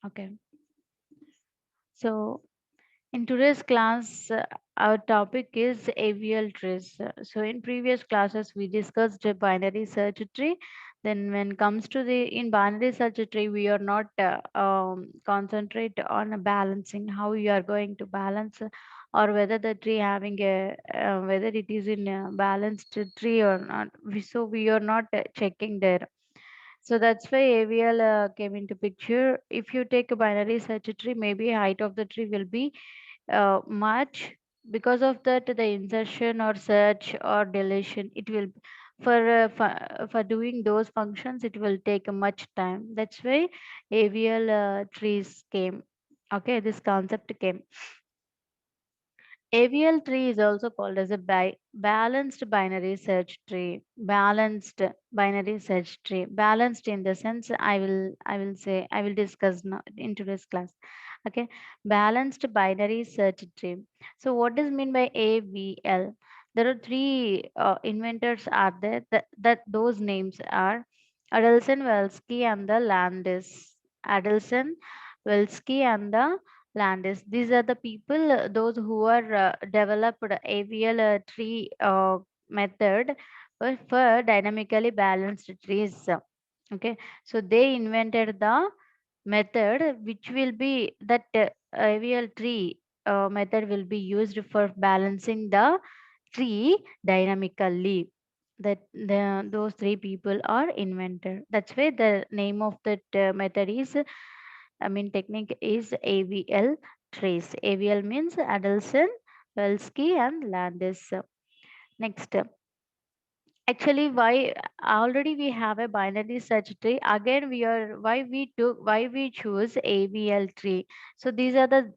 Okay. So in today's class, our topic is AVL trees. So in previous classes, we discussed a binary search tree. Then when comes to the in binary search tree, we are not concentrate on balancing how you are going to balance or whether the tree having a whether it is in a balanced tree or not. So we are not checking there. So that's why AVL came into picture. If you take a binary search tree, maybe height of the tree will be much. Because of that, the insertion or search or deletion, it will for doing those functions, it will take a much time. That's why AVL trees came. Okay, this concept came. AVL tree is also called as a balanced binary search tree. Balanced binary search tree. Balanced in the sense I will discuss now in today's class. Okay, balanced binary search tree. So what does mean by AVL? There are three inventors are there that those names are Adelson, Velsky, and the Landis. Adelson, Velsky, and the Landis. These are the people, those who are developed AVL tree method for dynamically balanced trees. Okay, so they invented the method which will be that AVL tree method will be used for balancing the tree dynamically. That those three people are invented. That's why the name of that method is technique is AVL trace. AVL means Adelson, Velsky, and Landis. Next, actually, why already we have a binary search tree. Again, we are why we choose AVL tree. So these are the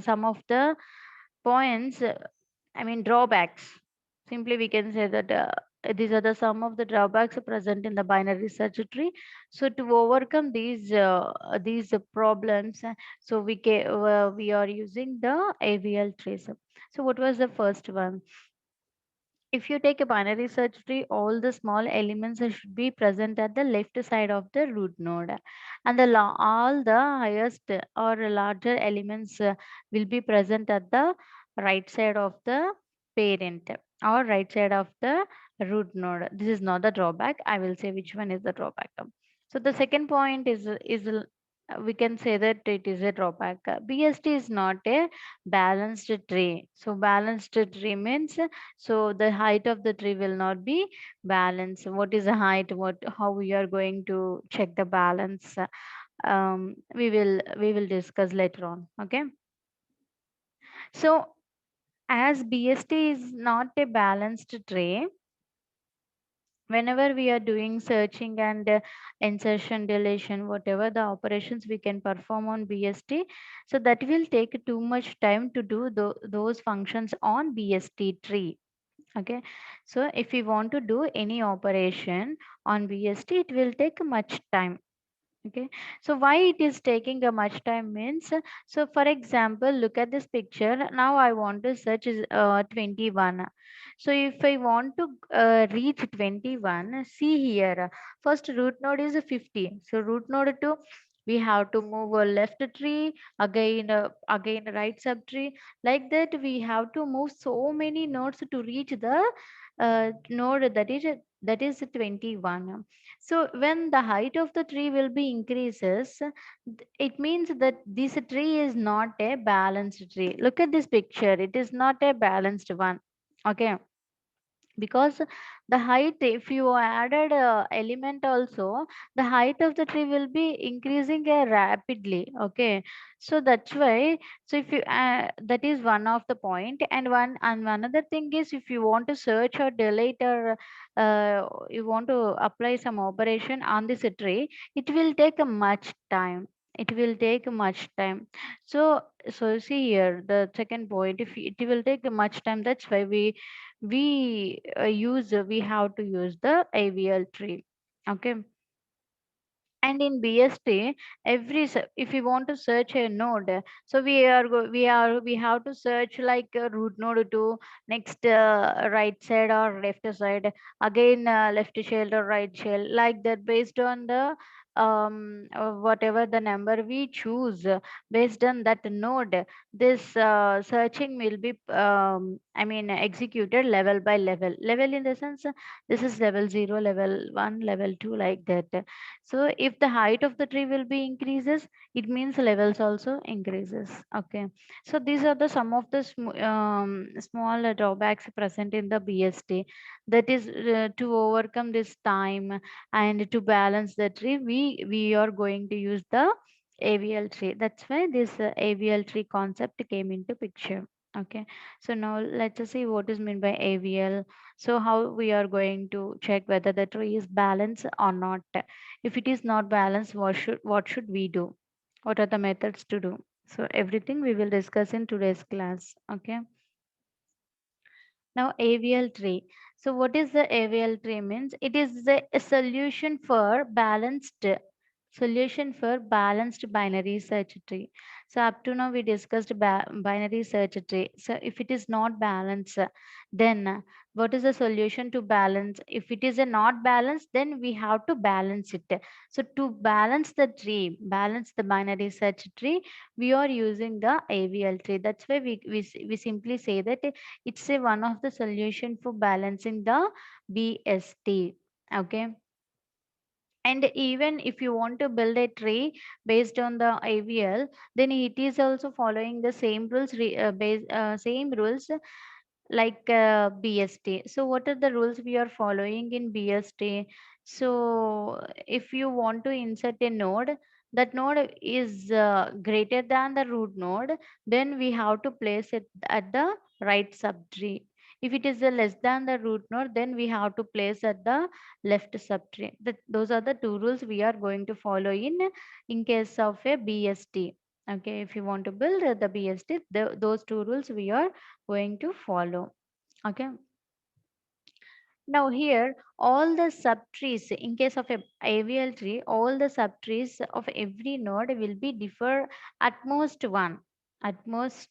some of the points. Drawbacks. Simply, we can say that these are the some of the drawbacks present in the binary search tree. So to overcome these problems, so we are using the AVL trees. So what was the first one? If you take a binary search tree, all the small elements should be present at the left side of the root node, and all the highest or larger elements will be present at the right side of the parent or right side of the root node. This is not the drawback. I will say which one is the drawback. So the second point is we can say that it is a drawback. BST is not a balanced tree. So balanced tree means so the height of the tree will not be balanced. What is the height? What how we are going to check the balance? We will discuss later on. Okay. So as BST is not a balanced tree, whenever we are doing searching and insertion deletion whatever the operations we can perform on BST, so that will take too much time to do those functions on BST tree. Okay, so if we want to do any operation on BST, it will take much time. Okay, so why it is taking a much time means, so for example, look at this picture. Now I want to search is 21. So if I want to reach 21, see here, first root node is 50. So root node 2, we have to move a left tree, again right subtree. Like that, we have to move so many nodes to reach the node that is 21. So when the height of the tree will be increases, it means that this tree is not a balanced tree. Look at this picture. It is not a balanced one. Okay, because the height, if you added element also, the height of the tree will be increasing rapidly. Okay, so that's why, so if you that is one of the point. And another thing is, if you want to search or delete or you want to apply some operation on this tree, it will take a much time. It will take much time. So see here the second point, if it will take much time, that's why we have to use the AVL tree. Okay, and in BST, if we want to search a node, so we have to search like root node to next right side or left side, again left shell or right shell, like that, based on the whatever the number we choose, based on that node, this searching will be executed level by level. Level in the sense, this is level 0, level 1, level 2, like that. So if the height of the tree will be increases, it means levels also increases. Okay, so these are the some of the small drawbacks present in the BST. That is, to overcome this time and to balance the tree, we are going to use the AVL tree. That's why this AVL tree concept came into picture. Okay, so now let's just see what is meant by AVL. So how we are going to check whether the tree is balanced or not. If it is not balanced, what should we do? What are the methods to do? So everything we will discuss in today's class. Okay. Now AVL tree. So what is the AVL tree means? It is a solution for balanced binary search tree. So up to now we discussed binary search tree. So if it is not balanced, then what is the solution to balance? If it is a not balanced, then we have to balance it. So to balance the tree, balance the binary search tree, we are using the AVL tree. That's why we simply say that it's a one of the solution for balancing the BST. Okay. And even if you want to build a tree based on the AVL, then it is also following the same rules, same rules like BST. So what are the rules we are following in BST? So if you want to insert a node, that node is greater than the root node, then we have to place it at the right subtree. If it is less than the root node, then we have to place at the left subtree. Those are the two rules we are going to follow in case of a BST. Okay, if you want to build the BST, those two rules we are going to follow. Okay. Now here, all the subtrees, in case of a AVL tree, all the subtrees of every node will be differ at most one. At most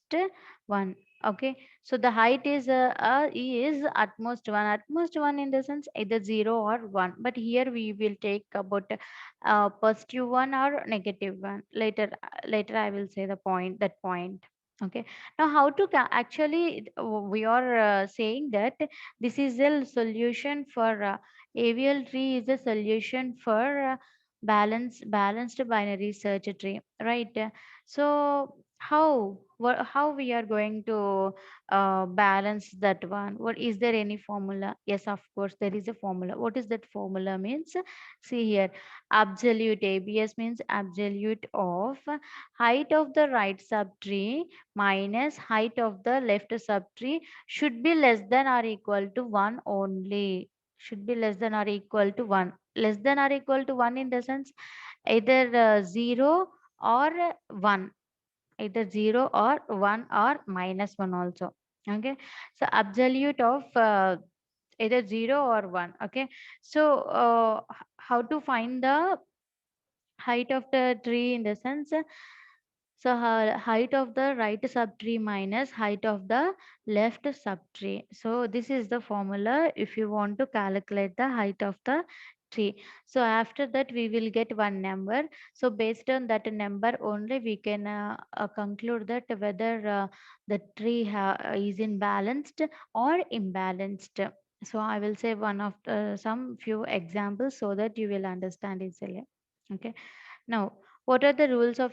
one. Okay. So the height is at most one. At most one in the sense either 0 or 1. But here we will take about positive one or negative one. Later I will say the point, that point. Okay. Now how to actually we are saying that this is a solution for AVL tree is a solution for balanced binary search tree, right? So how we are going to balance that one? What is there any formula? Yes, of course there is a formula. What is that formula means? See here, absolute ABS means absolute of height of the right subtree minus height of the left subtree should be less than or equal to 1 only. Should be less than or equal to 1. Less than or equal to 1 in the sense either 0 or 1. Either 0 or 1 or minus 1 also. Okay. So absolute of either 0 or 1. Okay. So how to find the height of the tree in the sense, so height of the right subtree minus height of the left subtree. So this is the formula if you want to calculate the height of the tree. So after that we will get one number. So based on that number only we can conclude that whether the tree is in balanced or imbalanced. So I will say one of some few examples so that you will understand easily. Okay. Now, what are the rules of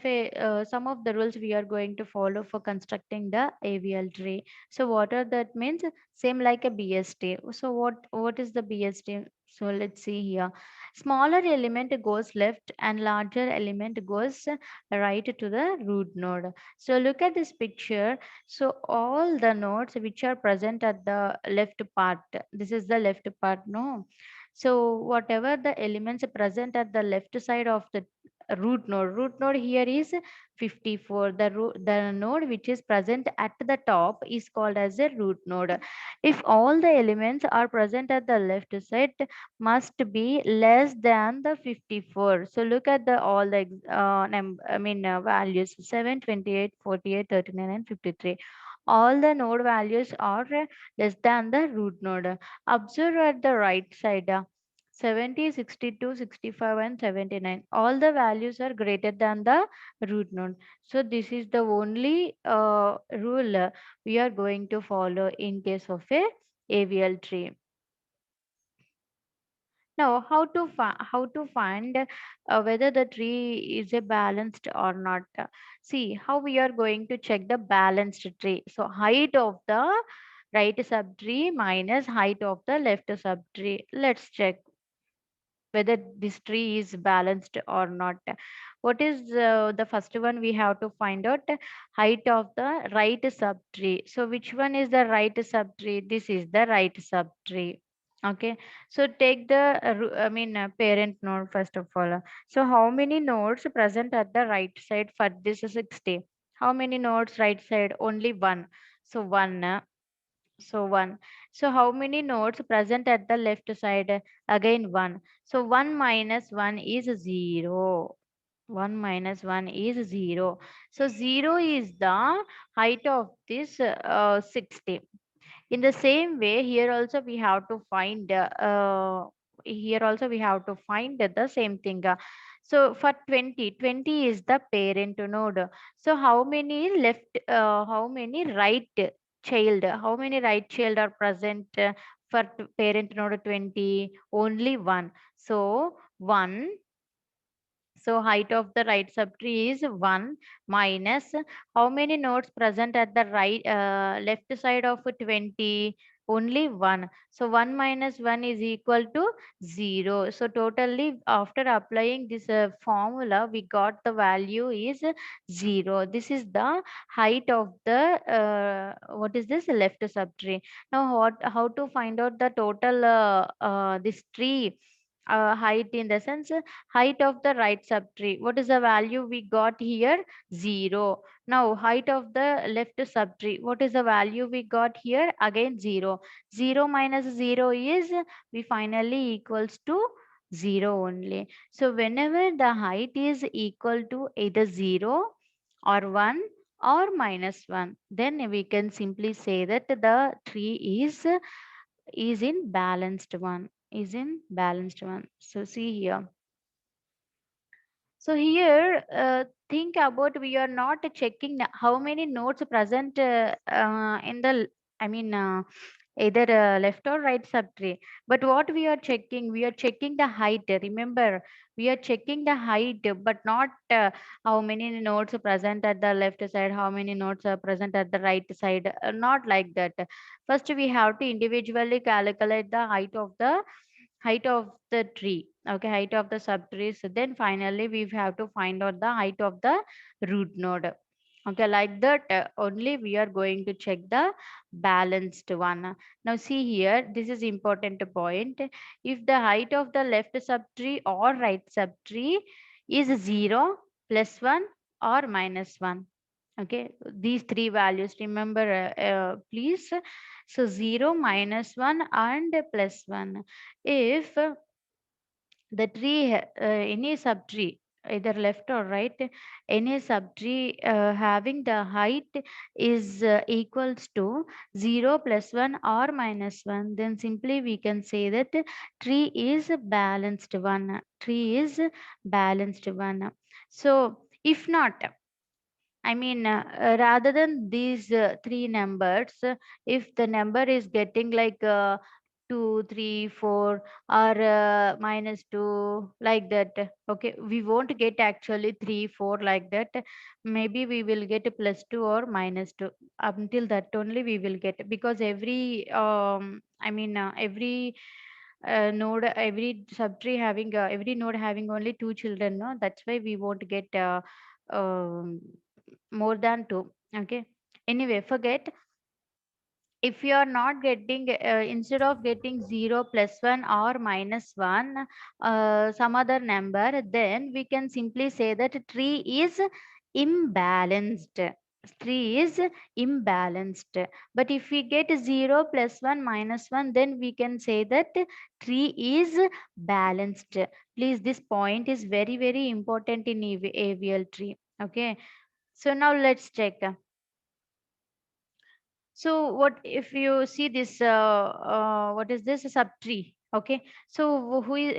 some of the rules we are going to follow for constructing the AVL tree? So what are that means? Same like a BST. So what is the BST? So let's see here. Smaller element goes left and larger element goes right to the root node. So look at this picture. So all the nodes which are present at the left part, this is the left part, no? So whatever the elements present at the left side of the root node here is 54. The node which is present at the top is called as a root node. If all the elements are present at the left side, must be less than the 54. So look at the all the values 7, 28, 48, 39, and 53. All the node values are less than the root node. Observe at the right side. 70, 62, 65, and 79. All the values are greater than the root node. So this is the only rule we are going to follow in case of a AVL tree. Now, how to find whether the tree is a balanced or not? See how we are going to check the balanced tree. So height of the right subtree minus height of the left subtree. Let's check whether this tree is balanced or not. What is the first one? We have to find out height of the right subtree. So which one is the right subtree? This is the right subtree. Okay, so take the parent node first of all. So how many nodes present at the right side for this 60? How many nodes right side? Only one. So one. So 1. So how many nodes present at the left side? Again 1. So 1 minus 1 is 0. 1 minus 1 is 0. So 0 is the height of this 60. In the same way, here also we have to find the same thing. So for 20, 20 is the parent node. So how many how many right child are present for parent node 20? Only one. So 1. So height of the right subtree is 1 minus how many nodes present at the left side of 20? Only 1. So 1 minus 1 is equal to 0. So totally after applying this formula, we got the value is 0. This is the height of the what is this left subtree. Now how to find out the total this tree height in the sense height of the right subtree. What is the value we got here? 0. Now height of the left subtree. What is the value we got here? Again 0. 0 minus 0 is we finally equals to 0 only. So whenever the height is equal to either 0 or 1 or minus 1, then we can simply say that the tree is in balanced one, is in balanced one. So see here. So here, think about we are not checking how many nodes present in the, I mean, either left or right subtree. But what we are checking? We are checking the height. Remember, we are checking the height, but not how many nodes are present at the left side, how many nodes are present at the right side. Not like that. First, we have to individually calculate the height of the tree. Okay, height of the subtree. So then finally we have to find out the height of the root node. Okay, like that only we are going to check the balanced one. Now see here, this is important point. If the height of the left subtree or right subtree is 0, +1 or -1. Okay, these three values remember, please. So 0, -1 and +1. If the tree any subtree either left or right, any subtree having the height is equals to 0, +1 or -1, then simply we can say that tree is balanced one. Tree is balanced one. So if not, rather than these three numbers, if the number is getting like 2, 3, 4, or -2, like that, okay, we won't get actually 3, 4 like that. Maybe we will get a +2 or -2. Until that only we will get, because every node, every node having only two children, no, that's why we won't get um, more than two. Okay, anyway, forget. If you are not getting instead of getting 0, +1 or -1, some other number, then we can simply say that tree is imbalanced. Tree is imbalanced. But if we get 0, +1, -1, then we can say that tree is balanced. Please, this point is very very important in AVL tree. Okay, so now let's check. So what if you see this, what is this? A subtree. Okay, so who is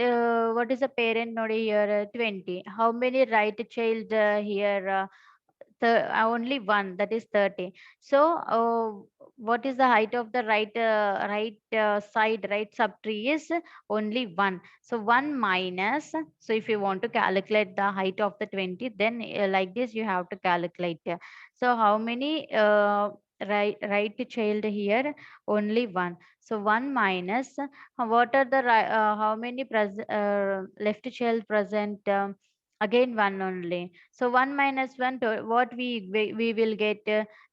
what is the parent node here? 20. How many right child here? Only one, that is 30. So what is the height of the right right subtree is only 1. So 1 minus, so if you want to calculate the height of the 20, then like this you have to calculate. So how many right child here? Only 1. So 1 minus, what are the how many left child present? Again 1 only. So 1 minus 1, to what we will get?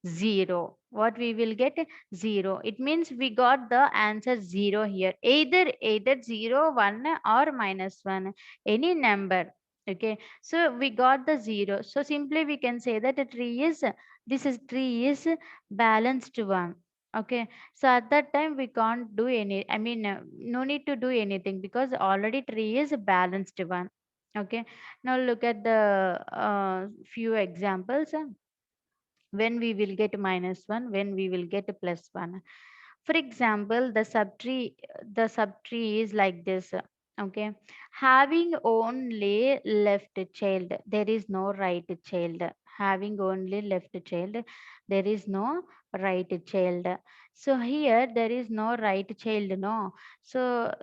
0. What we will get? 0. It means we got the answer 0 here. Either 0, 1 or minus 1. Any number. Okay. So we got the 0. So simply we can say that a tree is, this is tree is balanced one. Okay. So at that time we can't do any, I mean, no need to do anything because already tree is balanced one. Okay. Now look at the few examples. When we will get minus 1, when we will get a plus 1. For example, the subtree is like this. Okay. Having only left child, there is no right child. Having only left child, there is no right child. So here there is no right child, no. So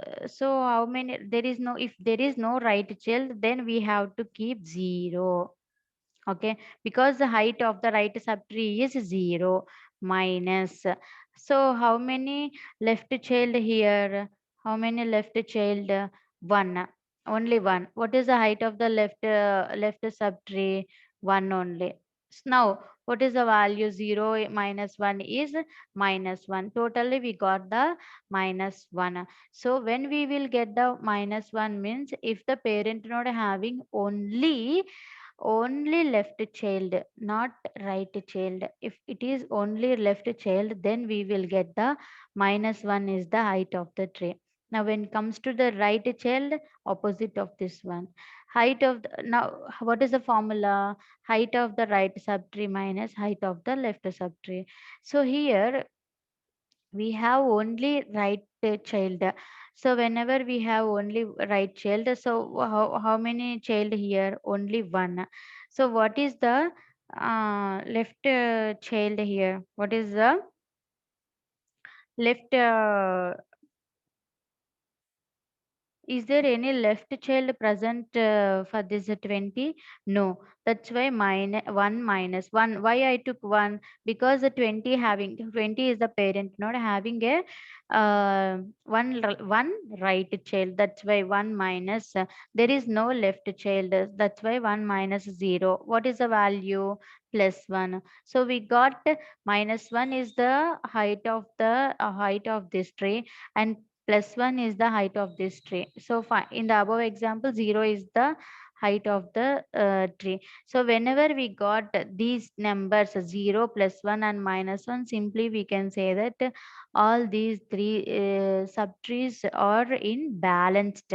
how many, there is no, if there is no right child, then we have to keep 0. Okay, because the height of the right subtree is 0 minus. So how many left child here? How many left child? 1. Only 1. What is the height of the left subtree? 1 only. Now what is the value? 0 minus 1 is minus 1. Totally we got the minus 1. So when we will get the minus 1 means if the parent node having only left child, not right child. If it is only left child, then we will get the minus 1 is the height of the tree. Now when it comes to the right child, opposite of this one, height of the, now what is the formula? Height of the right subtree minus height of the left subtree. So here we have only right child. So whenever we have only right child, so how many child here? Only one. So what is the left child here? What is the left is there any left child present for this 20? No. That's why 1 minus 1. Why I took 1? Because the 20 is the parent node having a one right child. That's why 1 minus. There is no left child. That's why 1 minus 0. What is the value? Plus 1. So we got minus 1 is the height of this tree, and plus 1 is the height of this tree. So in the above example, 0 is the height of the tree. So whenever we got these numbers 0, plus 1 and minus 1, simply we can say that all these three subtrees are in balanced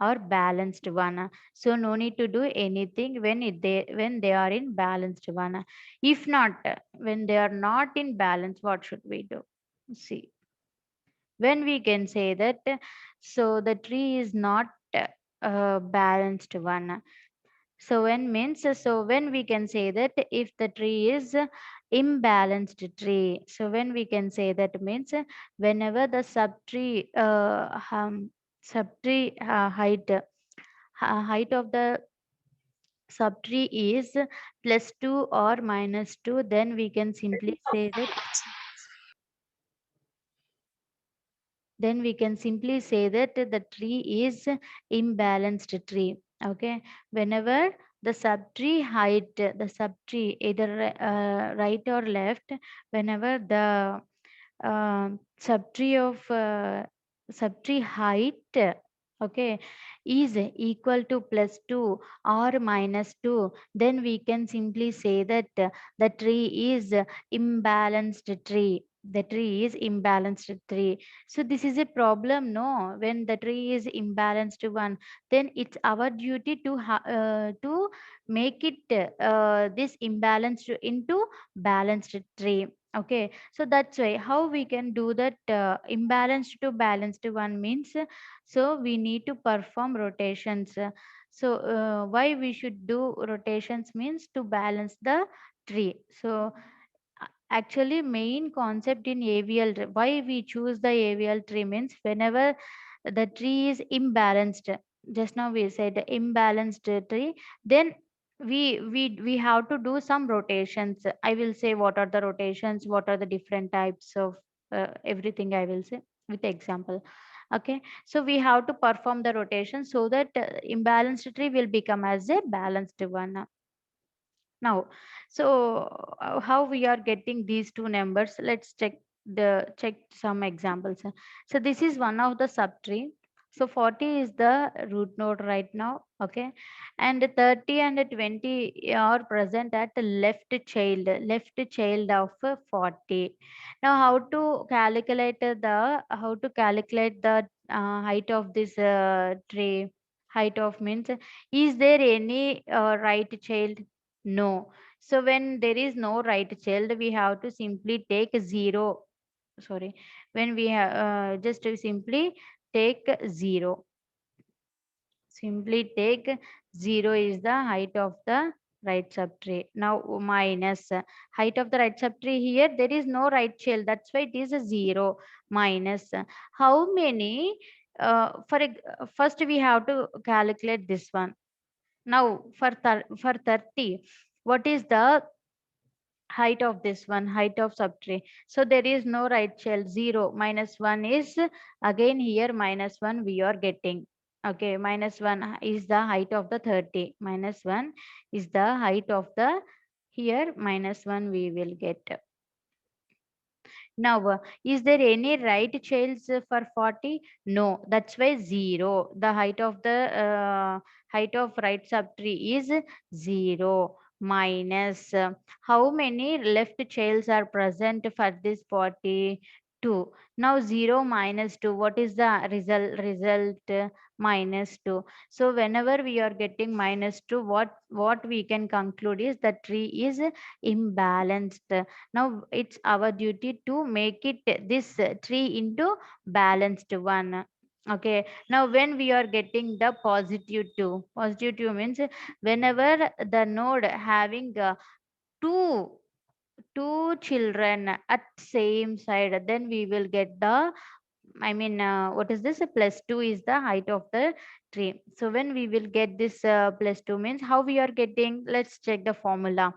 or balanced one. So no need to do anything when they are in balanced one. If not, when they are not in balance, what should we do? See, when we can say that, so the tree is not a balanced one. So when we can say that if the tree is imbalanced tree, so when we can say that means whenever the subtree height of the subtree is plus 2 or minus 2, then we can simply say that, the tree is imbalanced tree. Okay, whenever the subtree height, the subtree either right or left, whenever the subtree height, okay, is equal to plus 2 or minus 2, then we can simply say that the tree is imbalanced tree. The tree is imbalanced tree. So this is a problem, no? When the tree is imbalanced one, then it's our duty to make it this imbalanced into balanced tree. Okay, so that's why how we can do that imbalanced to balanced one means so we need to perform rotations. So why we should do rotations means to balance the tree. So actually main concept in AVL why we choose the AVL tree means whenever the tree is imbalanced, just now we said imbalanced tree, then we have to do some rotations. I will say what are the rotations, what are the different types of everything I will say with example. Okay, so we have to perform the rotation so that imbalanced tree will become as a balanced one. Now, so how we are getting these two numbers? Let's check some examples. So this is one of the subtree. So 40 is the root node right now. Okay, and 30 and 20 are present at the left child of 40. Now, how to calculate the height of this tree? Height of means, is there any right child? No. So when there is no right child, we have to simply take zero. Sorry. When we have just to simply take zero. Simply take zero is the height of the right subtree. Now minus height of the right subtree here. There is no right child. That's why it is a zero minus. How many? First we have to calculate this one. Now for 30, what is the height of this one, height of subtree? So there is no right child. 0 minus 1 is again here minus 1 we are getting. Okay, minus 1 is the height of the 30. Minus 1 is the height of the here minus 1 we will get. Now, is there any right childs for 40? No, that's why 0. The height of right subtree is 0 minus how many left childs are present for this 40? 2. Now 0 minus 2. What is the result? Minus 2. So whenever we are getting minus 2, what we can conclude is the tree is imbalanced. Now it's our duty to make it this tree into balanced one. Okay, now when we are getting the positive 2 means whenever the node having two two children at same side, then we will get the what is this? A plus 2 is the height of the tree. So when we will get this plus 2 means how we are getting, let's check the formula.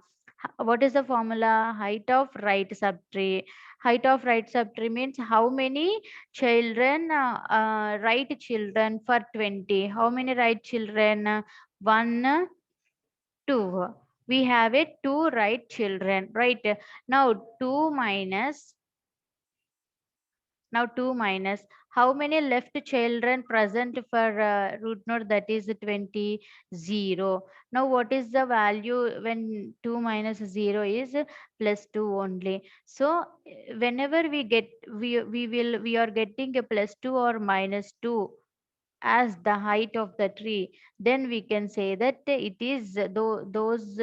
What is the formula? Height of right subtree. Height of right subtree means how many children, right children for 20. How many right children? 1, 2. We have it 2 right children, right? Now 2 minus Now 2 minus how many left children present for root node, that is 20, 0. Now what is the value when 2 minus 0 is plus 2 only. So whenever we are getting a plus 2 or minus 2 as the height of the tree, then we can say that it is those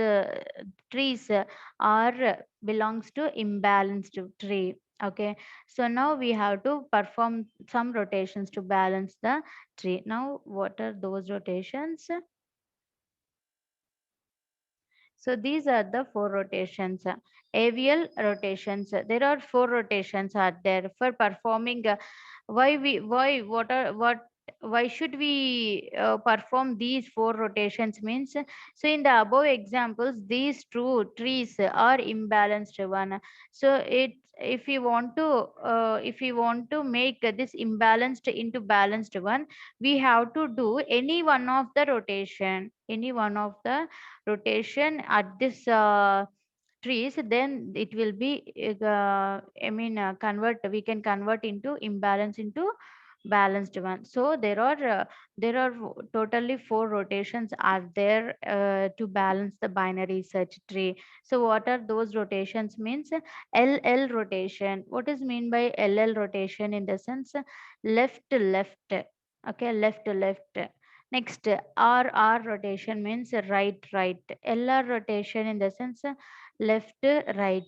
trees are belongs to imbalanced tree. Okay, so now we have to perform some rotations to balance the tree. Now what are those rotations? So these are the four rotations. Avial rotations. There are four rotations are there for performing. Why should we perform these four rotations means? So in the above examples, these two trees are imbalanced one. So it if we want to make this imbalanced into balanced one, we have to do any one of the rotation at this trees, then it will be convert we can convert into imbalance into balanced one. So there are totally four rotations are there to balance the binary search tree. So what are those rotations means? LL rotation. What is mean by LL rotation? In the sense left to left. Okay, left to left. Next, R rotation means right, right. LR rotation in the sense left, right.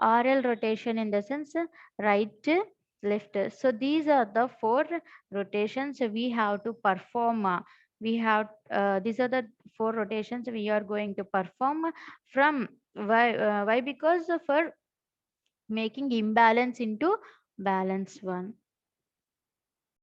RL rotation in the sense right, left. So these are the four rotations we have to perform. We have these are the four rotations we are going to perform from why because for making imbalance into balance one.